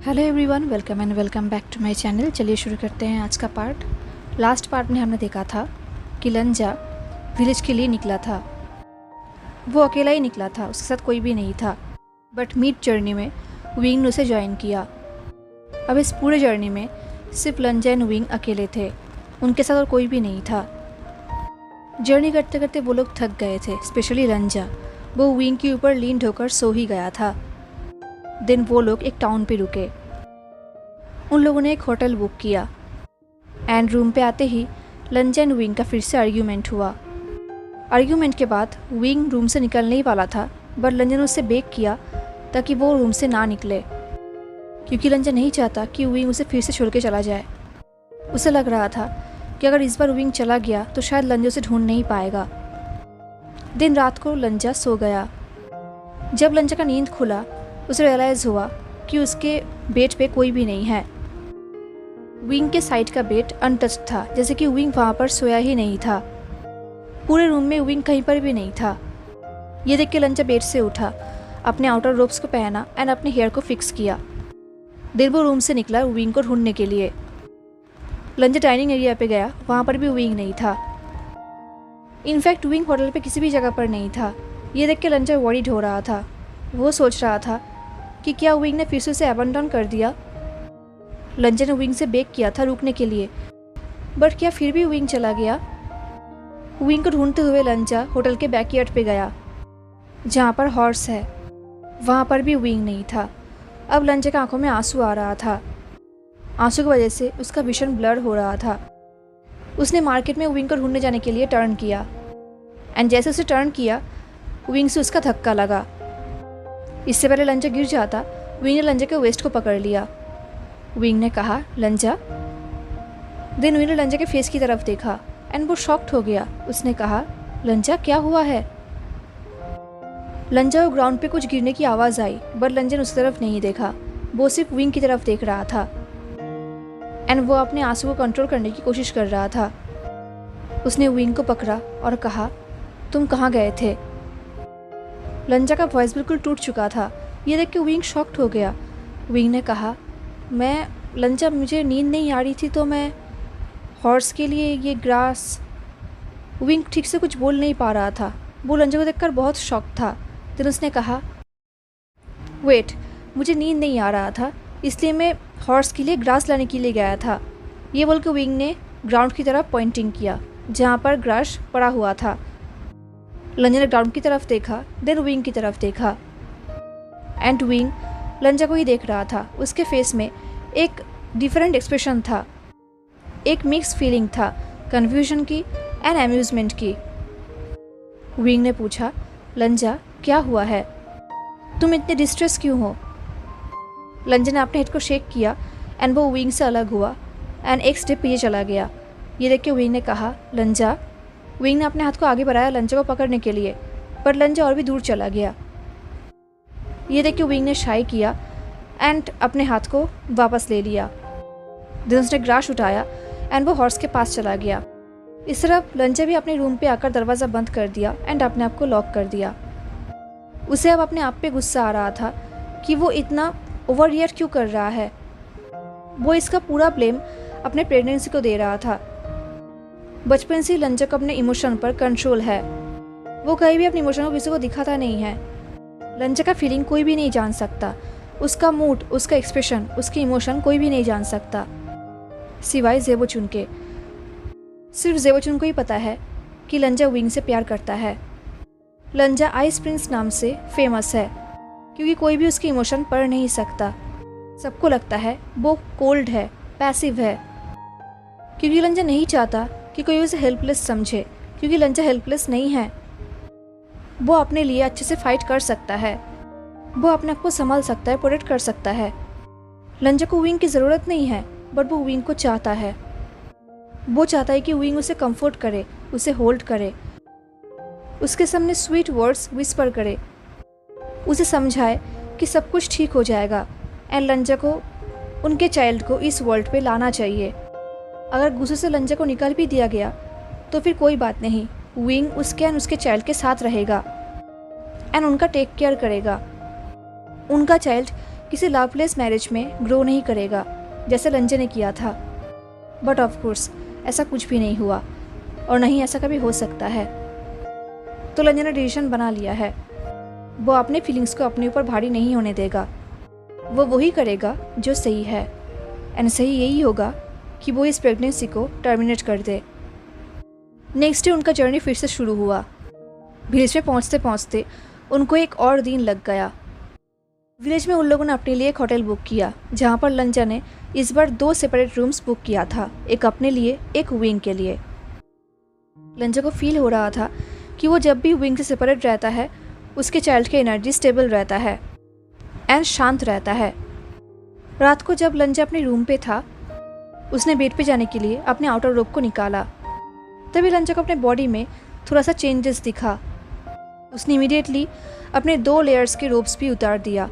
Hello everyone, welcome and welcome back to my channel. चलिए शुरू करते हैं आज का पार्ट। लास्ट पार्ट में हमने देखा था कि लंजा विलेज के लिए निकला था। वो अकेला ही निकला था, उसके साथ कोई भी नहीं था। बट मिड जर्नी में विंग ने उसे ज्वाइन किया। अब इस पूरे जर्नी में सिर्फ लंजा एंड विंग अकेले थे, उनके साथ और कोई भी नहीं था। जर्नी करते करते वो लोग थक गए थे, स्पेशली लंजा। वो विंग के ऊपर लीन होकर सो ही गया था। दिन वो लोग एक टाउन पे रुके। उन लोगों ने एक होटल बुक किया एंड रूम पे आते ही लंजा एंड विंग का फिर से आर्ग्यूमेंट हुआ। आर्ग्यूमेंट के बाद विंग रूम से निकलने ही वाला था, बट लंजा ने उससे बेग किया ताकि वो रूम से ना निकले, क्योंकि लंजा नहीं चाहता कि विंग उसे फिर से छोड़ के चला जाए। उसे लग रहा था कि अगर इस बार विंग चला गया तो शायद लंजा उसे ढूंढ नहीं पाएगा। दिन रात को लंजा सो गया। जब लंजा का नींद खुला उसे रियलाइज़ हुआ कि उसके बेड पे कोई भी नहीं है। विंग के साइड का बेड अनटच्ड था, जैसे कि विंग वहाँ पर सोया ही नहीं था। पूरे रूम में विंग कहीं पर भी नहीं था। ये देख के लंजा बेड से उठा, अपने आउटर रोब्स को पहना एंड अपने हेयर को फिक्स किया। देर वो रूम से निकला विंग को ढूंढने के लिए। लंजा डाइनिंग एरिया पे गया, वहाँ पर भी विंग नहीं था। इनफैक्ट विंग होटल पे किसी भी जगह पर नहीं था। ये देख के लंजा वरीड हो रहा था। वो सोच रहा था कि क्या विंग ने फिर से उसे अबंडन कर दिया। लंजा ने विंग से बेग किया था रुकने के लिए, बट क्या फिर भी विंग चला गया? विंग को ढूंढते हुए लंजा होटल के बैकयार्ड पे गया, जहाँ पर हॉर्स है। वहाँ पर भी विंग नहीं था। अब लंजा के आंखों में आंसू आ रहा था। आंसू की वजह से उसका विजन ब्लर हो रहा था। उसने मार्केट में विंग को ढूंढने जाने के लिए टर्न किया एंड जैसे उसे टर्न किया विंग से उसका धक्का लगा। इससे पहले लंजा गिर जाता, विंग ने लंजा के वेस्ट को पकड़ लिया। विंग ने कहा, लंजा। देन विंग ने लंजा के फेस की तरफ देखा एंड वो शॉक्ड हो गया। उसने कहा, लंजा क्या हुआ है? लंजा को ग्राउंड पे कुछ गिरने की आवाज़ आई, बट लंजा ने उस तरफ नहीं देखा। वो सिर्फ विंग की तरफ देख रहा था एंड वो अपने आंसू को कंट्रोल करने की कोशिश कर रहा था। उसने विंग को पकड़ा और कहा, तुम कहाँ गए थे? लंजा का वॉइस बिल्कुल टूट चुका था। ये देख के विंग शॉक्ड हो गया। विंग ने कहा, लंजा मुझे नींद नहीं आ रही थी तो मैं हॉर्स के लिए ये ग्रास। विंग ठीक से कुछ बोल नहीं पा रहा था। वो लंजा को देखकर बहुत शॉक था। फिर उसने कहा, वेट, मुझे नींद नहीं आ रहा था इसलिए मैं हॉर्स के लिए ग्रास लाने के लिए गया था। ये बोल के विंग ने ग्राउंड की तरफ पॉइंटिंग किया, जहाँ पर ग्रास पड़ा हुआ था। लंजा ने ग्राउंड की तरफ देखा, देन विंग की तरफ देखा एंड विंग लंजा को ही देख रहा था। उसके फेस में एक डिफरेंट एक्सप्रेशन था, एक मिक्स फीलिंग था, कन्फ्यूजन की एंड अम्यूजमेंट की। विंग ने पूछा, लंजा क्या हुआ है? तुम इतने डिस्ट्रेस क्यों हो? लंजा ने अपने हेड को शेक किया एंड वो विंग से अलग हुआ एंड एक स्टेप पीछे चला गया। ये देख के विंग ने कहा, लंजा। विंग ने अपने हाथ को आगे बढ़ाया लंजा को पकड़ने के लिए, पर लंजा और भी दूर चला गया। ये देख के विंग ने शाई किया एंड अपने हाथ को वापस ले लिया। देन उसने ग्रास उठाया एंड वो हॉर्स के पास चला गया। इस तरफ लंजा भी अपने रूम पे आकर दरवाज़ा बंद कर दिया एंड अपने आप को लॉक कर दिया। उसे अब अपने आप पे गुस्सा आ रहा था कि वो इतना ओवर रिएक्ट क्यों कर रहा है। वो इसका पूरा ब्लेम अपने प्रेगनेंसी को दे रहा था। बचपन से लंजा को अपने इमोशन पर कंट्रोल है। वो कहीं भी अपने इमोशन को किसी को दिखाता नहीं है। लंजा का फीलिंग कोई भी नहीं जान सकता। उसका मूड, उसका एक्सप्रेशन, उसके इमोशन कोई भी नहीं जान सकता सिवाय ज़ेबोचुन के। सिर्फ ज़ेबोचुन को ही पता है कि लंजा विंग से प्यार करता है। लंजा आइस प्रिंस नाम से फेमस है क्योंकि कोई भी उसके इमोशन पढ़ नहीं सकता। सबको लगता है वो कोल्ड है, पैसिव है, क्योंकि लंजा नहीं चाहता कि कोई उसे हेल्पलेस समझे, क्योंकि लंजा हेल्पलेस नहीं है। वो अपने लिए अच्छे से फाइट कर सकता है। वो अपने आप को संभाल सकता है, प्रोटेक्ट कर सकता है। लंजा को विंग की ज़रूरत नहीं है, बट वो विंग को चाहता है। वो चाहता है कि विंग उसे कंफर्ट करे, उसे होल्ड करे, उसके सामने स्वीट वर्ड्स विस्पर करे, उसे समझाए कि सब कुछ ठीक हो जाएगा एंड लंजा को, उनके चाइल्ड को इस वर्ल्ड पे लाना चाहिए। अगर गुस्से से लंजा को निकाल भी दिया गया तो फिर कोई बात नहीं, विंग उसके एंड उसके चाइल्ड के साथ रहेगा एंड उनका टेक केयर करेगा। उनका चाइल्ड किसी लवलेस मैरिज में ग्रो नहीं करेगा जैसे लंजा ने किया था। बट ऑफ कोर्स ऐसा कुछ भी नहीं हुआ और नहीं ऐसा कभी हो सकता है। तो लंजा ने डिसीजन बना लिया है, वो अपने फीलिंग्स को अपने ऊपर भारी नहीं होने देगा। वो वही करेगा जो सही है एंड सही यही होगा कि वो इस प्रेगनेंसी को टर्मिनेट कर दे। नेक्स्ट डे उनका जर्नी फिर से शुरू हुआ। विलेज में पहुंचते पहुंचते उनको एक और दिन लग गया। विलेज में उन लोगों ने अपने लिए एक होटल बुक किया जहां पर लंजा ने इस बार 2 सेपरेट रूम्स बुक किया था, एक अपने लिए एक विंग के लिए। लंजा को फील हो रहा था कि वो जब भी विंग से सेपरेट रहता है उसके चाइल्ड की एनर्जी स्टेबल रहता है एंड शांत रहता है। रात को जब लंजा अपने रूम पे था उसने बेड पे जाने के लिए अपने आउटर रोब को निकाला। तभी लंजा को अपने बॉडी में थोड़ा सा चेंजेस दिखा। उसने इमीडिएटली अपने 2 लेयर्स के रोब्स भी उतार दिया।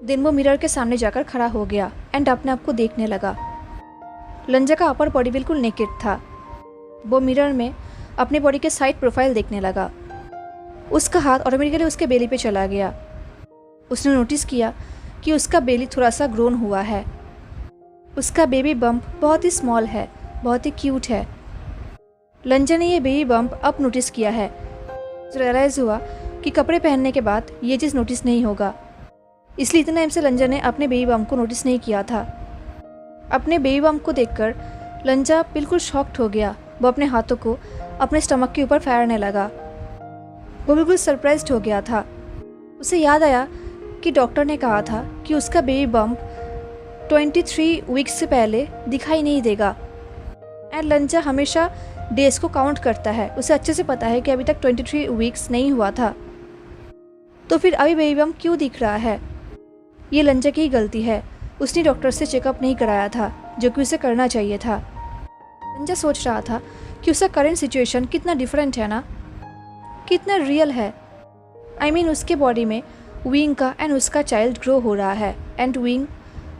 देन वो मिरर के सामने जाकर खड़ा हो गया एंड अपने आप को देखने लगा। लंजा का अपर बॉडी बिल्कुल नेकेड था। वो मिरर में अपने बॉडी के साइड प्रोफाइल देखने लगा। उसका हाथ ऑटोमेटिकली उसके बेली पे चला गया। उसने नोटिस किया कि उसका बेली थोड़ा सा ग्रोन हुआ है। उसका बेबी बम्प बहुत ही स्मॉल है, बहुत ही क्यूट है। लंजा ने ये बेबी बम्प अब नोटिस किया है। रियलाइज़ हुआ कि कपड़े पहनने के बाद ये चीज़ नोटिस नहीं होगा, इसलिए इतने टाइम से लंजा ने अपने बेबी बम्प को नोटिस नहीं किया था। अपने बेबी बम्प को देखकर लंजा बिल्कुल शॉक्ड हो गया। वो अपने हाथों को अपने स्टमक के ऊपर फेरने लगा। वो बिल्कुल सरप्राइज्ड हो गया था। उसे याद आया कि डॉक्टर ने कहा था कि उसका बेबी बम्प 23 वीक्स से पहले दिखाई नहीं देगा एंड लंजा हमेशा डेज को काउंट करता है। उसे अच्छे से पता है कि अभी तक 23 वीक्स नहीं हुआ था, तो फिर अभी बेबी बम्प क्यों दिख रहा है? ये लंजा की ही गलती है। उसने डॉक्टर से चेकअप नहीं कराया था जो कि उसे करना चाहिए था। लंजा सोच रहा था कि उसका करंट सिचुएशन कितना डिफरेंट है ना, कितना रियल है। I mean, उसके बॉडी में विंग का एंड उसका चाइल्ड ग्रो हो रहा है एंड विंग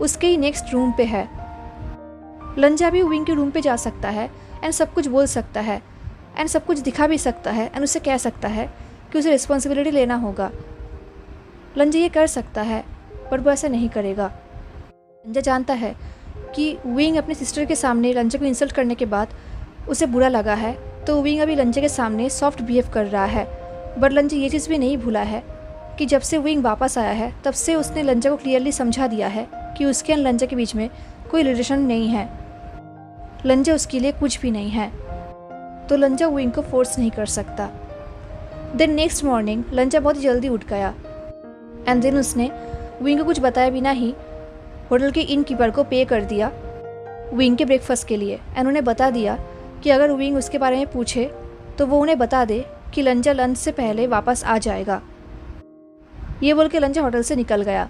उसके ही नेक्स्ट रूम पे है। लंजा भी विंग के रूम पे जा सकता है एंड सब कुछ बोल सकता है एंड सब कुछ दिखा भी सकता है एंड उसे कह सकता है कि उसे रिस्पॉन्सिबिलिटी लेना होगा। लंजा ये कर सकता है पर वो ऐसा नहीं करेगा। लंजा जानता है कि विंग अपने सिस्टर के सामने लंजा को इंसल्ट करने के बाद उसे बुरा लगा है, तो विंग अभी लंजा के सामने सॉफ्ट बिहेव कर रहा है। बट लंजा ये चीज़ भी नहीं भूला है कि जब से विंग वापस आया है तब से उसने लंजा को क्लियरली समझा दिया है कि उसके और लंजा के बीच में कोई रिलेशन नहीं है। लंजा उसके लिए कुछ भी नहीं है, तो लंजा विंग को फोर्स नहीं कर सकता। देन नेक्स्ट मॉर्निंग लंजा बहुत ही जल्दी उठ गया एंड देन उसने विंग को कुछ बताया बिना ही होटल के इनकीपर को पे कर दिया विंग के ब्रेकफास्ट के लिए एंड उन्हें बता दिया कि अगर विंग उसके बारे में पूछे तो वो उन्हें बता दे कि लंजा लंच से पहले वापस आ जाएगा। ये बोल के लंजा होटल से निकल गया।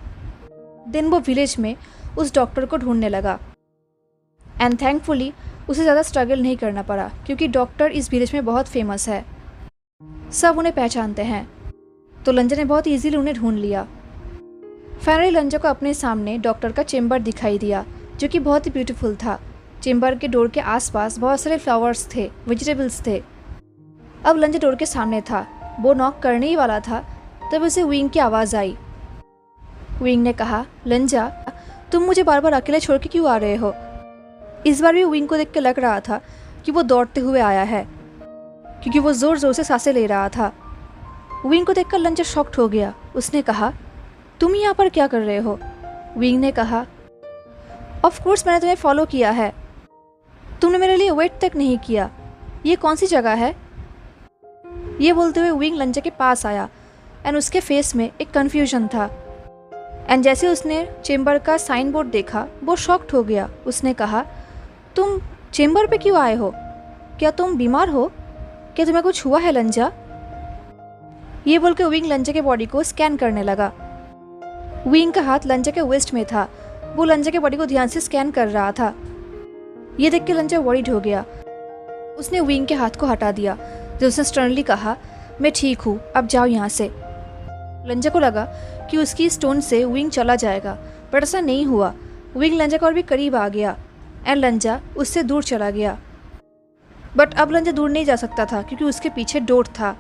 देन वो विलेज में उस डॉक्टर को ढूंढने लगा एंड थैंकफुली उसे ज़्यादा स्ट्रगल नहीं करना पड़ा क्योंकि डॉक्टर इस विलेज में बहुत फेमस है, सब उन्हें पहचानते हैं। तो लंजा ने बहुत ईजीली उन्हें ढूंढ लिया। फाइनली लंजा को अपने सामने डॉक्टर का चेम्बर दिखाई दिया जो कि बहुत ही ब्यूटीफुल था। चेम्बर के डोर के आसपास बहुत सारे फ्लावर्स थे, वेजिटेबल्स थे। अब लंजा डोर के सामने था, वो नॉक करने ही वाला था तब उसे विंग की आवाज़ आई। विंग ने कहा, लंजा तुम मुझे बार बार अकेले छोड़ के क्यों आ रहे हो? इस बार भी विंग को देख के लग रहा था कि वो दौड़ते हुए आया है क्योंकि वो ज़ोर ज़ोर से सांसें ले रहा था। विंग को देखकर लंजा शॉक्ड हो गया। उसने कहा, तुम यहाँ पर क्या कर रहे हो? विंग ने कहा, ऑफ कोर्स मैंने तुम्हें फॉलो किया है, तुमने मेरे लिए वेट तक नहीं किया, ये कौन सी जगह है? ये बोलते हुए विंग लंजा के पास आया एंड उसके फेस में एक कन्फ्यूजन था एंड जैसे उसने चेम्बर का साइन बोर्ड देखा वो शॉक्ड हो गया। उसने कहा, तुम चेम्बर पे क्यों आए हो? क्या तुम बीमार हो? क्या तुम्हें कुछ हुआ है लंजा? ये बोल के विंग लंजा के बॉडी को स्कैन करने लगा। विंग का हाथ लंजा के वेस्ट में था, वो लंजा के बॉडी को ध्यान से स्कैन कर रहा था। ये देख के लंजा वरीड हो गया। उसने विंग के हाथ को हटा दिया जब उसने स्टर्नली कहा, मैं ठीक हूँ, अब जाओ यहाँ से। लंजा को लगा कि उसकी स्टोन से विंग चला जाएगा, पर ऐसा नहीं हुआ। विंग लंजा को और भी करीब आ गया एंड लंजा उससे दूर चला गया। बट अब लंजा दूर नहीं जा सकता था क्योंकि उसके पीछे डोर था।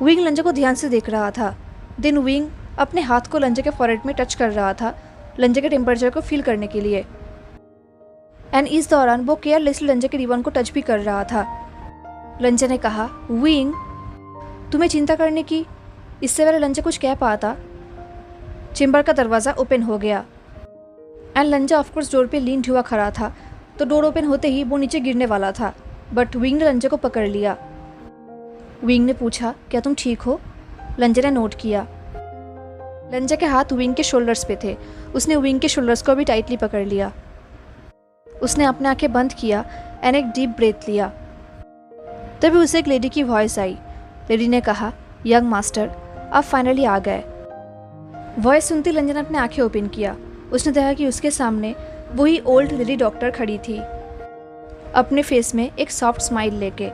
विंग लंजा को ध्यान से देख रहा था। देन विंग अपने हाथ को लंजा के फॉरहेड में टच कर रहा था, लंजा के टेम्परेचर को फील करने के लिए। एंड इस दौरान वो केयरलेसली लंजा के रिबन को टच भी कर रहा था। लंजा ने कहा, विंग, तुम्हें चिंता करने की। इससे पहले लंजा कुछ कह पाता, चेम्बर का दरवाज़ा ओपन हो गया एंड लंजा ऑफकोर्स डोर पे लीन हुआ खड़ा था, तो डोर ओपन होते ही वो नीचे गिरने वाला था, बट विंग ने लंजा को पकड़ लिया। विंग ने पूछा, क्या तुम ठीक हो? लंजा ने नोट किया। लंजा के हाथ विंग के शोल्डर्स पे थे। उसने विंग के शोल्डर्स को भी टाइटली पकड़ लिया। उसने अपने आंखें बंद किया एंड एक डीप ब्रेथ लिया। तभी उसे एक लेडी की वॉइस आई। लेडी ने कहा, यंग मास्टर, आप फाइनली आ गए। वॉइस सुनती लंजा ने अपने आंखें ओपन किया। उसने देखा कि उसके सामने वही ओल्ड लेडी डॉक्टर खड़ी थी, अपने फेस में एक सॉफ्ट स्माइल लेके।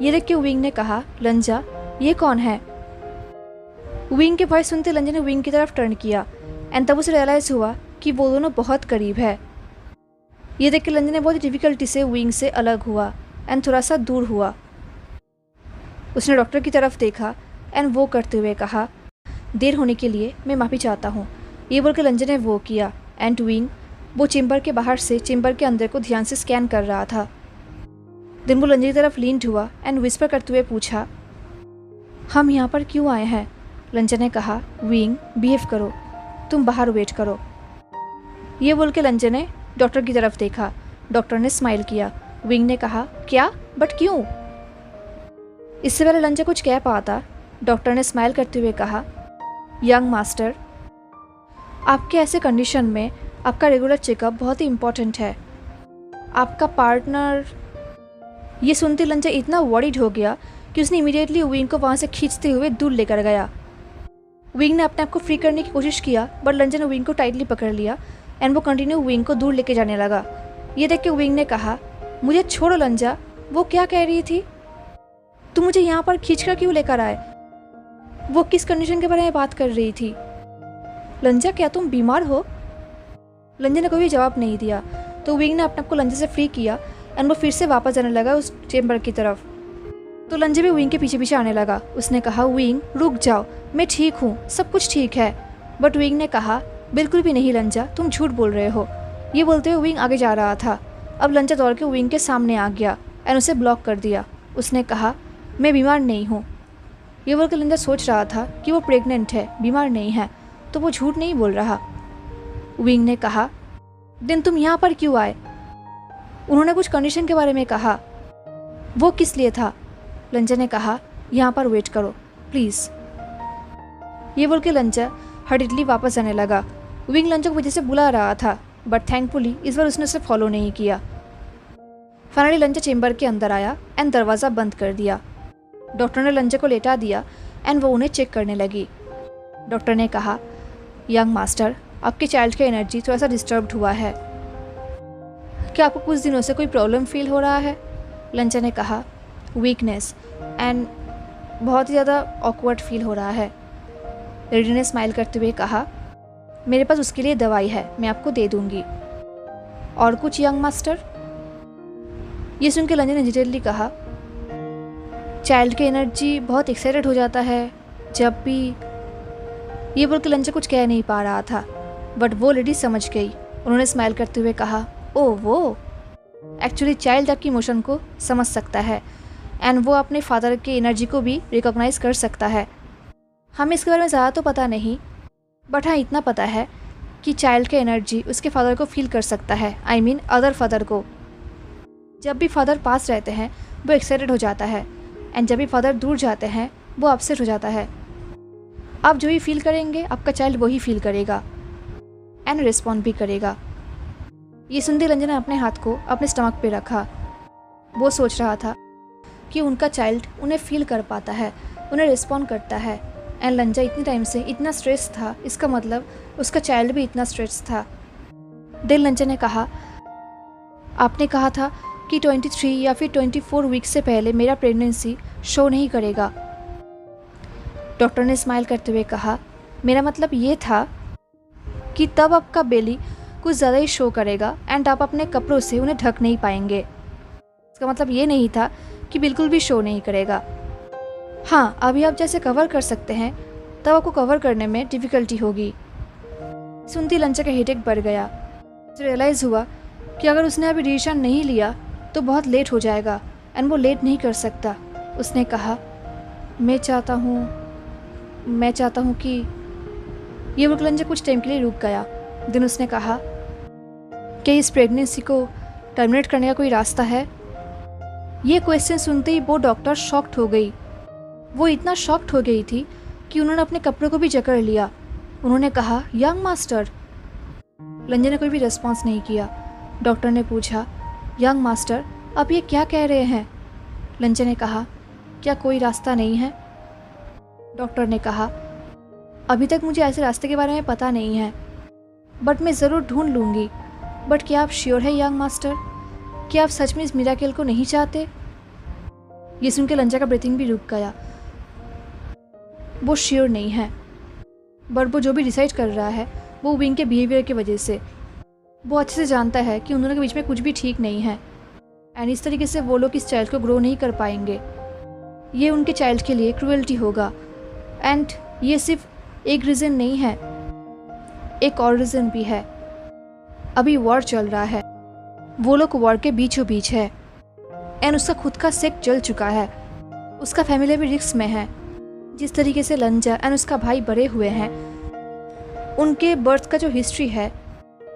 ये देख के विंग ने कहा, लंजा, ये कौन है? विंग की वॉइस सुनते लंजा ने विंग की तरफ टर्न किया एंड तब उसे रियलाइज़ हुआ कि वो दोनों बहुत करीब है। ये देख के लंजा ने बहुत ही डिफ़िकल्टी से विंग से अलग हुआ एंड थोड़ा सा दूर हुआ। उसने डॉक्टर की तरफ देखा एंड वो करते हुए कहा, देर होने के लिए मैं माफ़ी चाहता हूँ। ये बोल के लंजा ने वो किया एंड विंग वो चेम्बर के बाहर से चेम्बर के अंदर को ध्यान से स्कैन कर रहा था। दिन वो लंजा की तरफ लीन हुआ एंड विस्पर करते हुए पूछा, हम यहाँ पर क्यों आए हैं? लंजा ने कहा, विंग, बिहेव करो, तुम बाहर वेट करो। ये बोल के लंजा ने डॉक्टर की तरफ देखा। डॉक्टर ने स्माइल किया। विंग ने कहा, क्या? बट क्यों? इससे पहले लंजा कुछ कह पाता, डॉक्टर ने स्माइल करते हुए कहा, यंग मास्टर, आपके ऐसे कंडीशन में आपका रेगुलर चेकअप बहुत ही इम्पोर्टेंट है। आपका पार्टनर। ये सुनते लंजा इतना वरीड हो गया कि उसने इमीडिएटली विंग को वहाँ से खींचते हुए दूर लेकर गया। विंग ने अपने आप को फ्री करने की कोशिश किया, बट लंजा ने विंग को टाइटली पकड़ लिया एंड वो कंटिन्यू विंग को दूर लेके जाने लगा। ये देख के विंग ने कहा, मुझे छोड़ो लंजा, वो क्या कह रही थी? तुम मुझे यहाँ पर खींचकर क्यों लेकर आए? वो किस कंडीशन के बारे में बात कर रही थी? लंजा, क्या तुम बीमार हो? लंजा ने कोई भी जवाब नहीं दिया, तो विंग ने अपने आप को लंजा से फ्री किया एंड वो फिर से वापस जाने लगा उस चेम्बर की तरफ। तो लंजा भी विंग के पीछे पीछे आने लगा। उसने कहा, विंग, रुक जाओ, मैं ठीक हूँ, सब कुछ ठीक है। बट विंग ने कहा, बिल्कुल भी नहीं लंजा, तुम झूठ बोल रहे हो। ये बोलते हुए विंग आगे जा रहा था। अब लंजा दौड़ के विंग के सामने आ गया एंड उसे ब्लॉक कर दिया। उसने कहा, मैं बीमार नहीं हूँ। ये बोलकर लंजा सोच रहा था कि वो प्रेग्नेंट है, बीमार नहीं है, तो वो झूठ नहीं बोल रहा। विंग ने कहा, दिन तुम यहाँ पर क्यों आए? उन्होंने कुछ कंडीशन के बारे में कहा। वो किस लिए था? लंजा ने कहा, यहाँ पर वेट करो प्लीज़। ये बोल के लंजा हर्डिडली वापस जाने लगा। विंग लंजा को वजह से बुला रहा था, बट थैंकफुली इस बार उसने उसे फॉलो नहीं किया। फाइनली लंजा चेम्बर के अंदर आया एंड दरवाज़ा बंद कर दिया। डॉक्टर ने लंजा को लेटा दिया एंड वो उन्हें चेक करने लगी। डॉक्टर ने कहा, यंग मास्टर, आपके चाइल्ड का एनर्जी थोड़ा सा डिस्टर्ब्ड हुआ है। क्या आपको कुछ दिनों से कोई प्रॉब्लम फील हो रहा है? लंजा ने कहा, वीकनेस एंड बहुत ही ज़्यादा ऑकवर्ड फील हो रहा है। लेडी ने स्माइल करते हुए कहा, मेरे पास उसके लिए दवाई है, मैं आपको दे दूंगी। और कुछ यंग मास्टर? ये सुन के लंजा ने डिटेलली कहा, चाइल्ड की एनर्जी बहुत एक्साइटेड हो जाता है जब भी। ये बोल के लंजा कुछ कह नहीं पा रहा था, बट वो लेडी समझ गई। उन्होंने स्माइल करते हुए कहा, ओह वो एक्चुअली चाइल्ड आपकी इमोशन को समझ सकता है एंड वो अपने फादर के एनर्जी को भी रिकॉग्नाइज कर सकता है। हमें इसके बारे में ज़्यादा तो पता नहीं, बट हाँ इतना पता है कि चाइल्ड का एनर्जी उसके फादर को फील कर सकता है, आई मीन अदर फादर को। जब भी फादर पास रहते हैं वो एक्साइटेड हो जाता है एंड जब भी फादर दूर जाते हैं वो अपसेट हो जाता है। आप जो भी फील करेंगे आपका चाइल्ड वही फील करेगा एंड रिस्पॉन्ड भी करेगा। ये सुनते लंजा ने अपने हाथ को अपने स्टमक पे रखा। वो सोच रहा था कि उनका चाइल्ड उन्हें फील कर पाता है, उन्हें रिस्पॉन्ड करता है। एंड लंजा इतने टाइम से इतना स्ट्रेस था, इसका मतलब उसका चाइल्ड भी इतना स्ट्रेस था। देन लंजा ने कहा, आपने कहा था कि 23 या फिर 24 वीक से पहले मेरा प्रेगनेंसी शो नहीं करेगा। डॉक्टर ने स्माइल करते हुए कहा, मेरा मतलब ये था कि तब आपका बेली कुछ ज़्यादा ही शो करेगा एंड आप अपने कपड़ों से उन्हें ढक नहीं पाएंगे। इसका मतलब ये नहीं था कि बिल्कुल भी शो नहीं करेगा। हाँ, अभी आप जैसे कवर कर सकते हैं तब आपको कवर करने में डिफ़िकल्टी होगी। सुनती लंचा का हेडेक बढ़ गया। उसे रियलाइज़ हुआ कि अगर उसने अभी डिसीजन नहीं लिया तो बहुत लेट हो जाएगा एंड वो लेट नहीं कर सकता। उसने कहा, मैं चाहता हूँ कि ये बोलकर लंचा कुछ टाइम के लिए रुक गया। देन उसने कहा, क्या इस प्रेगनेंसी को टर्मिनेट करने का कोई रास्ता है? ये क्वेश्चन सुनते ही वो डॉक्टर शॉक्ड हो गई। वो इतना शॉक्ड हो गई थी कि उन्होंने अपने कपड़ों को भी जकड़ लिया। उन्होंने कहा, यंग मास्टर। लंजा ने कोई भी रिस्पॉन्स नहीं किया। डॉक्टर ने पूछा, यंग मास्टर आप ये क्या कह रहे हैं? लंजा ने कहा, क्या कोई रास्ता नहीं है? डॉक्टर ने कहा, अभी तक मुझे ऐसे रास्ते के बारे में पता नहीं है, बट मैं ज़रूर ढूंढ लूँगी। बट क्या आप श्योर है यंग मास्टर? क्या आप सच में इस मिराकल को नहीं चाहते? ये सुन के लंजा का ब्रीथिंग भी रुक गया। वो श्योर नहीं है, बट वो जो भी डिसाइड कर रहा है वो विंग के बिहेवियर की वजह से। वो अच्छे से जानता है कि उन दोनों के बीच में कुछ भी ठीक नहीं है एंड इस तरीके से वो लोग इस चाइल्ड को ग्रो नहीं कर पाएंगे। ये उनके चाइल्ड के लिए क्रूएल्टी होगा। एंड ये सिर्फ एक रीज़न नहीं है, एक और रीज़न भी है। अभी वॉर चल रहा है, वो लोग वॉर के बीचों बीच है एंड उसका खुद का सेक जल चुका है। उसका फैमिली भी रिस्क में है। जिस तरीके से लंजा एंड उसका भाई बड़े हुए हैं, उनके बर्थ का जो हिस्ट्री है,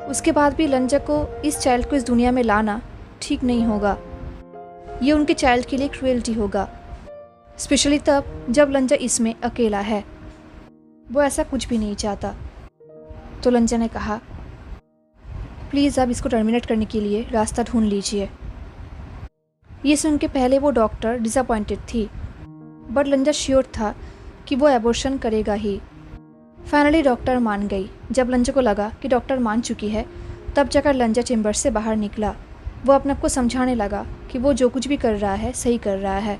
उसके बाद भी लंजा को इस चाइल्ड को इस दुनिया में लाना ठीक नहीं होगा। ये उनके चाइल्ड के लिए क्रूएल्टी होगा, स्पेशली तब जब लंजा इसमें अकेला है। वो ऐसा कुछ भी नहीं चाहता। तो लंजा ने कहा, प्लीज़ आप इसको टर्मिनेट करने के लिए रास्ता ढूंढ लीजिए। ये सुन के पहले वो डॉक्टर डिसअपॉइंटेड थी, बट लंजा श्योर था कि वो एबॉर्शन करेगा ही। फाइनली डॉक्टर मान गई। जब लंजा को लगा कि डॉक्टर मान चुकी है, तब जाकर लंजा चेम्बर से बाहर निकला। वो अपने आप को समझाने लगा कि वो जो कुछ भी कर रहा है सही कर रहा है।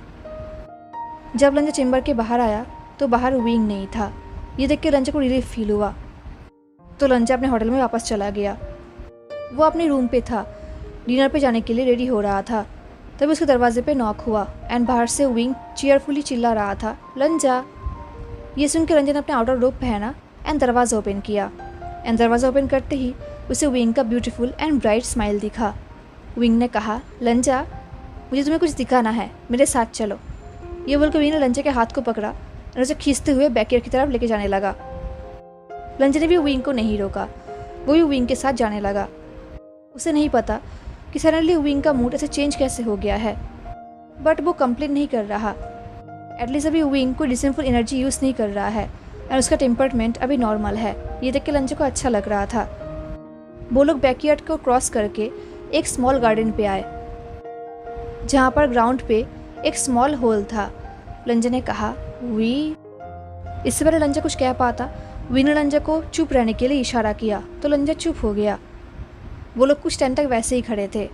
जब लंजा चेम्बर के बाहर आया तो बाहर विंग नहीं था। ये देख के लंजा को रिलीफ फील हुआ। तो लंजा अपने होटल में वापस चला गया। वो अपने रूम पे था, डिनर पे जाने के लिए रेडी हो रहा था। तभी उसके दरवाजे पे नॉक हुआ एंड बाहर से विंग चीयरफुली चिल्ला रहा था, लंजा। ये सुन के लंजा ने अपने आउटर रोब पहना एंड दरवाज़ा ओपन किया। एंड दरवाज़ा ओपन करते ही उसे विंग का ब्यूटीफुल एंड ब्राइट स्माइल दिखा। विंग ने कहा, लंजा मुझे तुम्हें कुछ दिखाना है, मेरे साथ चलो। ये बोलकर विंग ने लंजा के हाथ को पकड़ा और उसे खींचते हुए बैकयार्ड की तरफ लेके जाने लगा। लंजा ने भी विंग को नहीं रोका, वो भी विंग के साथ जाने लगा। उसे नहीं पता कि सडनली विंग का मूड ऐसे चेंज कैसे हो गया है, बट वो कंप्लेन नहीं कर रहा। एटलीस्ट अभी विंग कोई डिसेंटफुल एनर्जी यूज़ नहीं कर रहा है और उसका टेम्परमेंट अभी नॉर्मल है। ये देख के लंजा को अच्छा लग रहा था। वो लोग बैकयार्ड को क्रॉस करके एक स्मॉल गार्डन पे आए, जहाँ पर ग्राउंड पे एक स्मॉल होल था। लंजा ने कहा, वी। इससे पहले लंजा कुछ कह पाता, वी ने लंजा को चुप रहने के लिए इशारा किया तो लंजा चुप हो गया। वो लोग कुछ टाइम तक वैसे ही खड़े थे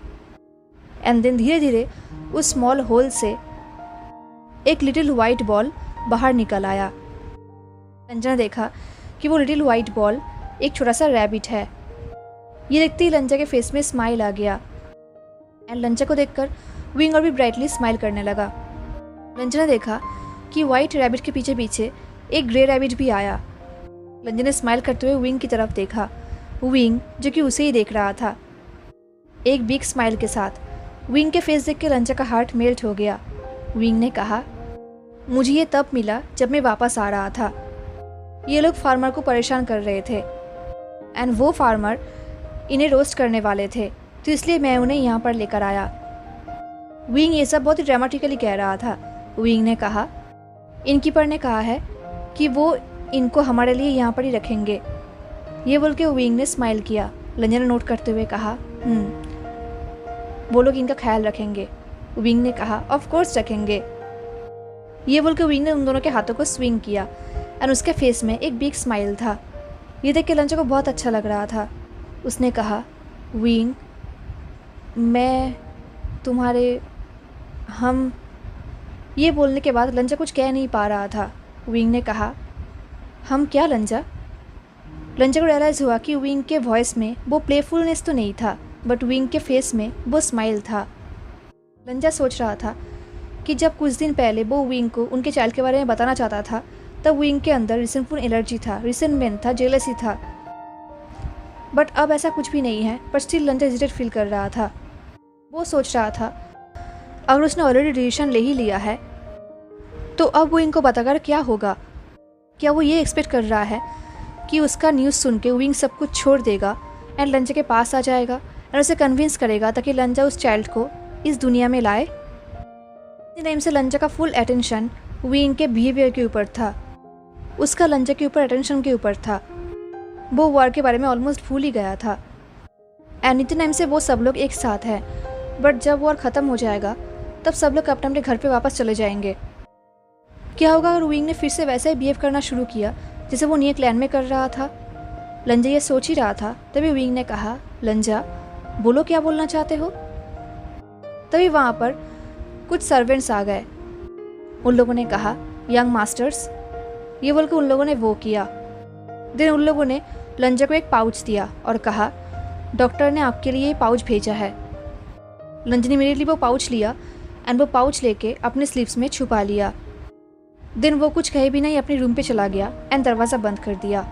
एंड देन धीरे धीरे उस स्मॉल होल से एक लिटिल वाइट बॉल बाहर निकल आया। लंजा ने देखा कि वो लिटिल वाइट बॉल एक छोटा सा रैबिट है। ये देखते ही लंजा के फेस में स्माइल आ गया एंड लंजा को देखकर विंग और भी ब्राइटली स्माइल करने लगा। लंजा ने देखा कि वाइट रैबिट के पीछे पीछे एक ग्रे रैबिट भी आया। लंजा ने स्माइल करते हुए विंग की तरफ देखा। विंग जो कि उसे ही देख रहा था, एक बिग स्माइल के साथ। विंग के फेस देख के लंजा का हार्ट मेल्ट हो गया। विंग ने कहा, मुझे ये तब मिला जब मैं वापस आ रहा था। ये लोग फार्मर को परेशान कर रहे थे एंड वो फार्मर इन्हें रोस्ट करने वाले थे, तो इसलिए मैं उन्हें यहाँ पर लेकर आया। विंग ये सब बहुत ही ड्रामेटिकली कह रहा था। विंग ने कहा, इनकीपर ने कहा है कि वो इनको हमारे लिए यहाँ पर ही रखेंगे। ये बोल के विंग ने स्माइल किया। लंजा ने नोट करते हुए कहा, वो लोग इनका ख्याल रखेंगे। विंग ने कहा, ऑफ कोर्स रखेंगे। ये बोल के विंग ने उन दोनों के हाथों को स्विंग किया एंड उसके फेस में एक बिग स्माइल था। ये देख के लंजा को बहुत अच्छा लग रहा था। उसने कहा, विंग मैं तुम्हारे हम। ये बोलने के बाद लंजा कुछ कह नहीं पा रहा था। विंग ने कहा, हम क्या लंजा? लंजा को रियलाइज़ हुआ कि विंग के वॉइस में वो प्लेफुलनेस तो नहीं था, बट विंग के फेस में वो स्माइल था। लंजा सोच रहा था कि जब कुछ दिन पहले वो विंग को उनके चाइल्ड के बारे में बताना चाहता था, तब विंग के अंदर रिसेंटफुल एलर्जी था, रिसेंटमेंट था, जेलसी था। बट अब ऐसा कुछ भी नहीं है, पर स्टिल लंजा हेजिटेट फील कर रहा था। वो सोच रहा था अगर उसने ऑलरेडी डिसीजन ले ही लिया है तो अब वो इनको बताकर क्या होगा। क्या वो ये एक्सपेक्ट कर रहा है कि उसका न्यूज़ सुन के विंग सब कुछ छोड़ देगा एंड लंजा के पास आ जाएगा और उसे कन्विंस करेगा ताकि लंजा उस चाइल्ड को इस दुनिया में लाए। इस टाइम से लंजा का फुल अटेंशन विंग के बिहेवियर के ऊपर था, उसका लंजा के ऊपर अटेंशन के ऊपर था। वो वॉर के बारे में ऑलमोस्ट भूल ही गया था। एंड इतने टाइम से वो सब लोग एक साथ हैं, बट जब वॉर ख़त्म हो जाएगा तब सब लोग अपने अपने घर पे वापस चले जाएंगे। क्या होगा अगर विंग ने फिर से वैसा ही बिहेव करना शुरू किया जैसे वो न्यू क्लैन में कर रहा था। लंजा ये सोच ही रहा था, तभी विंग ने कहा, लंजा बोलो क्या बोलना चाहते हो। तभी वहाँ पर कुछ सर्वेंट्स आ गए। उन लोगों ने कहा, यंग मास्टर्स, ये बोल के उन लोगों ने वो किया। देन उन लोगों ने लंजा को एक पाउच दिया और कहा, डॉक्टर ने आपके लिए ये पाउच भेजा है। लंजा ने इमीडिएटली वो पाउच लिया एंड वो पाउच लेके अपने स्लीव्स में छुपा लिया। देन वो कुछ कहे भी नहीं अपने रूम पे चला गया एंड दरवाज़ा बंद कर दिया।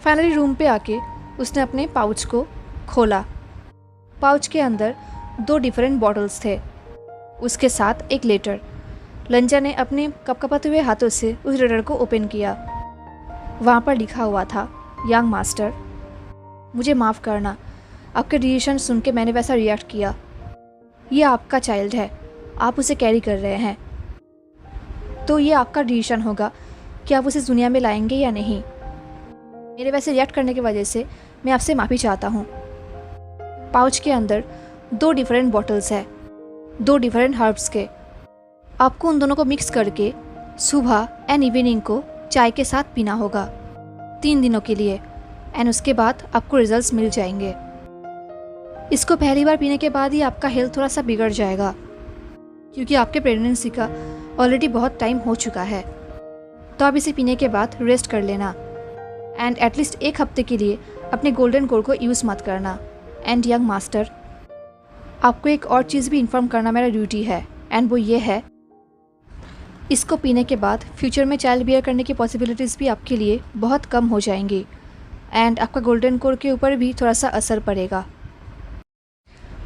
फाइनली रूम पे आके उसने अपने पाउच को खोला। पाउच के अंदर 2 डिफरेंट बॉटल्स थे, उसके साथ एक लेटर। लंजा ने अपने कपकपाते हुए हाथों से उस लेटर को ओपन किया। वहाँ पर लिखा हुआ था, यंग मास्टर, मुझे माफ़ करना, आपके डिसीजन सुन के मैंने वैसा रिएक्ट किया। ये आपका चाइल्ड है, आप उसे कैरी कर रहे हैं, तो ये आपका डिसीजन होगा कि आप उसे दुनिया में लाएंगे या नहीं। मेरे वैसे रिएक्ट करने की वजह से मैं आपसे माफ़ी चाहता हूँ। पाउच के अंदर 2 डिफरेंट बॉटल्स है, 2 डिफरेंट हर्ब्स के। आपको उन दोनों को मिक्स करके सुबह एंड इवनिंग को चाय के साथ पीना होगा 3 दिनों के लिए एंड उसके बाद आपको रिजल्ट्स मिल जाएंगे। इसको पहली बार पीने के बाद ही आपका हेल्थ थोड़ा सा बिगड़ जाएगा क्योंकि आपके प्रेगनेंसी का ऑलरेडी बहुत टाइम हो चुका है। तो आप इसे पीने के बाद रेस्ट कर लेना एंड एटलीस्ट 1 हफ्ते के लिए अपने गोल्डन कोड को यूज़ मत करना। एंड यंग मास्टर, आपको एक और चीज़ भी इन्फॉर्म करना मेरा ड्यूटी है एंड वो ये है, इसको पीने के बाद फ्यूचर में चाइल्ड बियर करने की पॉसिबिलिटीज़ भी आपके लिए बहुत कम हो जाएंगी एंड आपका गोल्डन कोड के ऊपर भी थोड़ा सा असर पड़ेगा।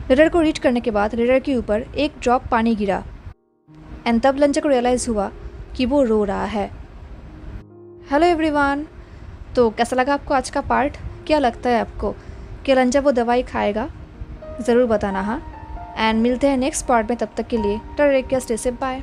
लेटर को रीड करने के बाद लेटर के ऊपर एक ड्रॉप पानी गिरा एंड तब लंजा को रियलाइज़ हुआ कि वो रो रहा है। हेलो एवरीवन, तो कैसा लगा आपको आज का पार्ट? क्या लगता है आपको कि लंजा वो दवाई खाएगा? ज़रूर बताना हाँ। एंड मिलते हैं नेक्स्ट पार्ट में, तब तक के लिए take care, stay safe, bye.